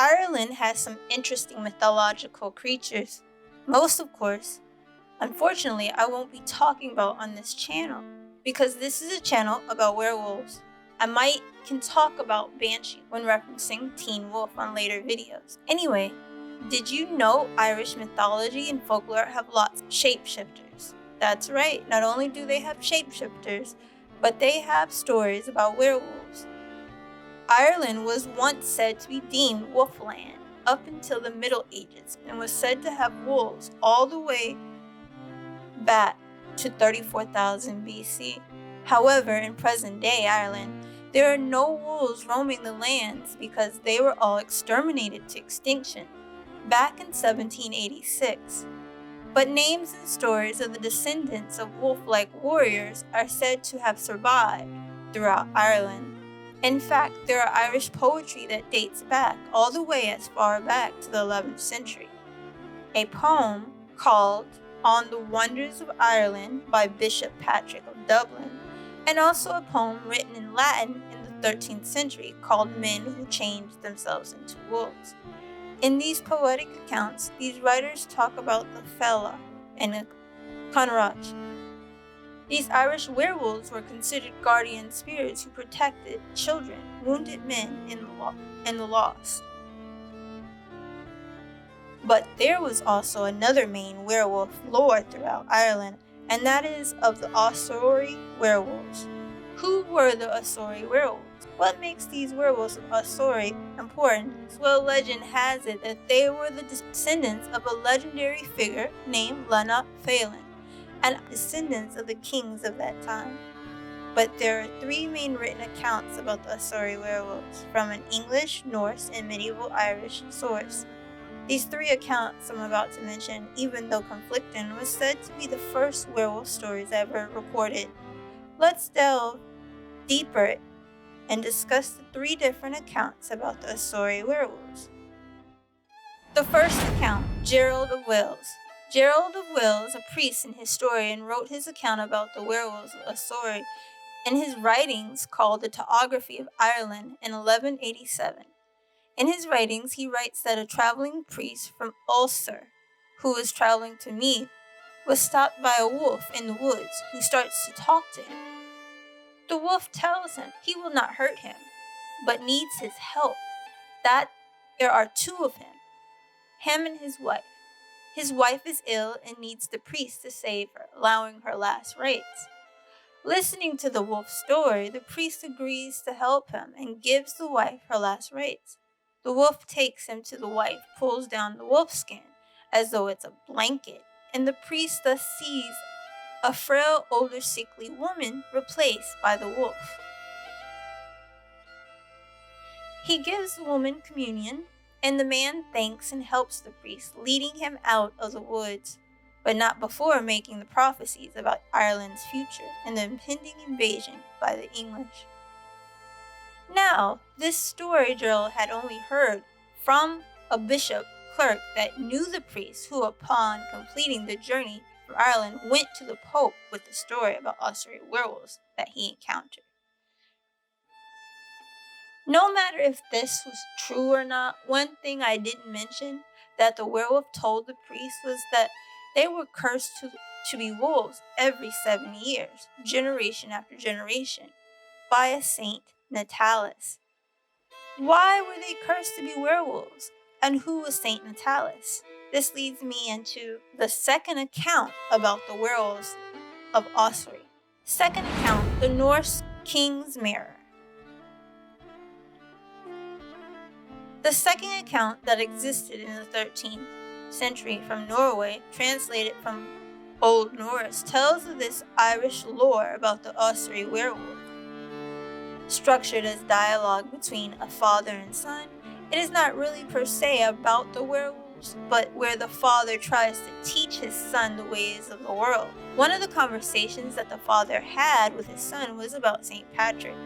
Ireland has some interesting mythological creatures. Most, of course, unfortunately, I won't be talking about on this channel because this is a channel about werewolves. I can talk about Banshee when referencing Teen Wolf on later videos. Anyway, did you know Irish mythology and folklore have lots of shapeshifters? That's right, not only do they have shapeshifters, but they have stories about werewolves. Ireland was once said to be deemed wolfland up until the Middle Ages and was said to have wolves all the way back to 34,000 BC. However, in present-day Ireland, there are no wolves roaming the lands because they were all exterminated to extinction back in 1786. But names and stories of the descendants of wolf-like warriors are said to have survived throughout Ireland. In fact, there are Irish poetry that dates back all the way as far back to the 11th century. A poem called On the Wonders of Ireland by Bishop Patrick of Dublin, and also a poem written in Latin in the 13th century called Men Who Changed Themselves into Wolves. In these poetic accounts, these writers talk about the faoladh and the conroicht. These Irish werewolves were considered guardian spirits who protected children, wounded men, and the lost. But there was also another main werewolf lore throughout Ireland, and that is of the Ossory Werewolves. Who were the Ossory Werewolves? What makes these werewolves of Ossary important? Well, legend has it that they were the descendants of a legendary figure named Laignech Fáelad, and descendants of the kings of that time. But there are three main written accounts about the Ossory werewolves from an English, Norse, and medieval Irish source. These three accounts I'm about to mention, even though conflicting, was said to be the first werewolf stories ever recorded. Let's delve deeper and discuss the three different accounts about the Ossory werewolves. The first account, Gerald of Wales. Gerald of Wales, a priest and historian, wrote his account about the werewolves of Ossary in his writings called the Topography of Ireland in 1187. In his writings, he writes that a traveling priest from Ulster, who was traveling to Meath, was stopped by a wolf in the woods who starts to talk to him. The wolf tells him he will not hurt him, but needs his help, that there are two of him and his wife. His wife is ill and needs the priest to save her, allowing her last rites. Listening to the wolf's story, the priest agrees to help him and gives the wife her last rites. The wolf takes him to the wife, pulls down the wolf skin as though it's a blanket, and the priest thus sees a frail, older, sickly woman replaced by the wolf. He gives the woman communion, and the man thanks and helps the priest, leading him out of the woods, but not before making the prophecies about Ireland's future and the impending invasion by the English. Now, this story Gerald had only heard from a bishop clerk that knew the priest, who upon completing the journey through Ireland went to the Pope with the story about Ossory werewolves that he encountered. No matter if this was true or not, one thing I didn't mention that the werewolf told the priest was that they were cursed to be wolves every 7 years, generation after generation, by a Saint Natalis. Why were they cursed to be werewolves? And who was Saint Natalis? This leads me into the second account about the werewolves of Ossary. Second account, the Norse King's Mirror. The second account that existed in the 13th century from Norway, translated from Old Norse, tells of this Irish lore about the Ossory werewolf. Structured as dialogue between a father and son, it is not really per se about the werewolves, but where the father tries to teach his son the ways of the world. One of the conversations that the father had with his son was about St. Patrick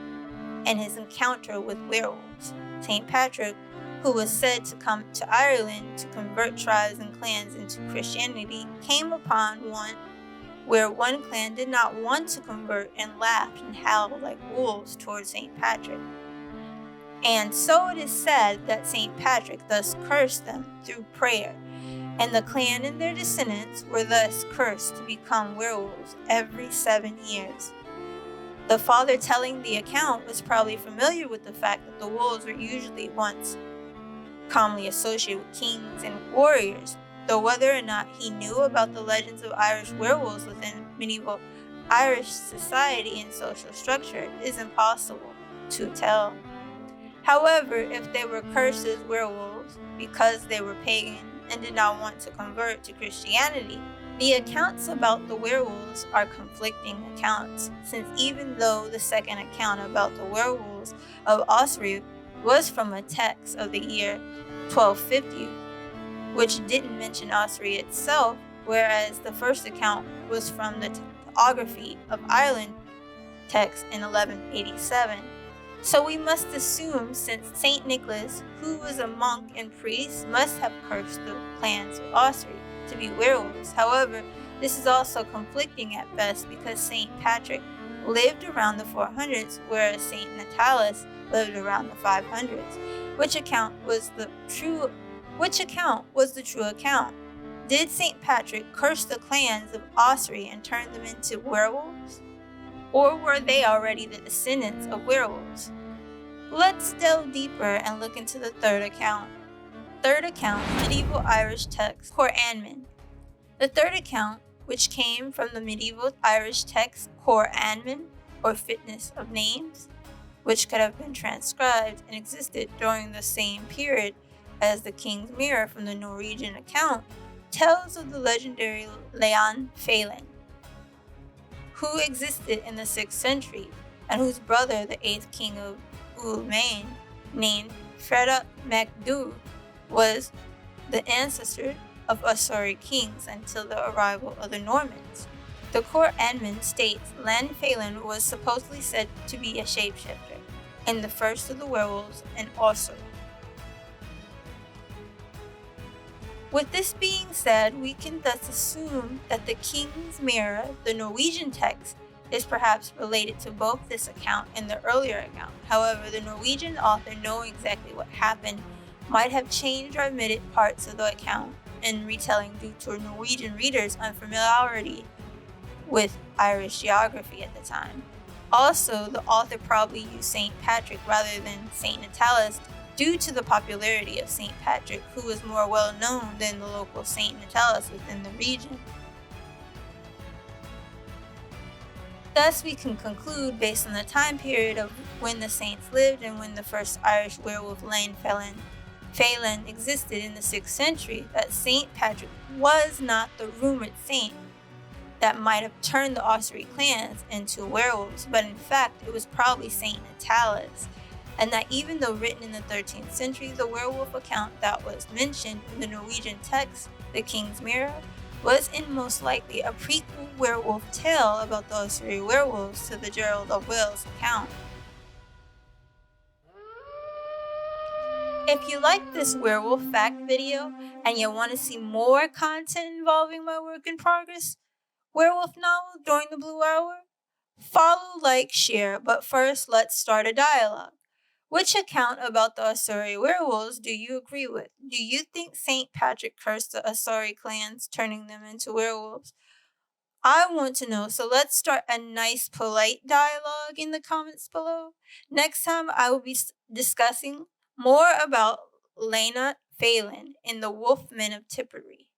and his encounter with werewolves. St. Patrick, who was said to come to Ireland to convert tribes and clans into Christianity, came upon one where one clan did not want to convert and laughed and howled like wolves towards St. Patrick. And so it is said that St. Patrick thus cursed them through prayer, and the clan and their descendants were thus cursed to become werewolves every 7 years. The father telling the account was probably familiar with the fact that the wolves were usually once commonly associated with kings and warriors, though whether or not he knew about the legends of Irish werewolves within medieval Irish society and social structure is impossible to tell. However, if they were cursed as werewolves because they were pagan and did not want to convert to Christianity, the accounts about the werewolves are conflicting accounts, since even though the second account about the werewolves of Ossary was from a text of the year 1250, which didn't mention Ossary itself, whereas the first account was from the Topography of Ireland text in 1187. So we must assume, since St. Nicholas, who was a monk and priest, must have cursed the clans of Ossary to be werewolves. However, this is also conflicting at best because St. Patrick lived around the 400s, whereas St. Natalis lived around the 500s. Which account was the true account? Did St. Patrick curse the clans of Ossary and turn them into werewolves? Or were they already the descendants of werewolves? Let's delve deeper and look into the third account. Third account, medieval Irish text, Coir Anmann. The third account, which came from the medieval Irish text Coir Anmann, or Fitness of Names, which could have been transcribed and existed during the same period as the King's Mirror from the Norwegian account, tells of the legendary Laignech Fáelad, who existed in the 6th century, and whose brother, the 8th king of Ulmain, named Faoladh was the ancestor of Ossory kings until the arrival of the Normans. The Coir Anmann states Laignech Fáelad was supposedly said to be a shapeshifter, and the first of the werewolves in Ossary. With this being said, we can thus assume that the King's Mirror, the Norwegian text, is perhaps related to both this account and the earlier account. However, the Norwegian author, knowing exactly what happened, might have changed or omitted parts of the account in retelling due to Norwegian readers' unfamiliarity with Irish geography at the time. Also, the author probably used St. Patrick rather than St. Natalis due to the popularity of St. Patrick, who was more well known than the local St. Natalis within the region. Thus, we can conclude, based on the time period of when the saints lived and when the first Irish werewolf Laignech Fáelad existed in the 6th century, that St. Patrick was not the rumored saint that might have turned the Ossary clans into werewolves, but in fact it was probably St. Natalis, and that even though written in the 13th century, the werewolf account that was mentioned in the Norwegian text, the King's Mirror, was in most likely a prequel werewolf tale about the Ossory werewolves to the Gerald of Wales account. If you like this werewolf fact video and you want to see more content involving my work in progress, werewolf novel During the Blue Hour, follow, like, share, but first let's start a dialogue. Which account about the Ossory werewolves do you agree with? Do you think St. Patrick cursed the Ossary clans, turning them into werewolves? I want to know, so let's start a nice, polite dialogue in the comments below. Next time, I will be discussing more about Laignech Fáelad in the Wolfmen of Tipperary.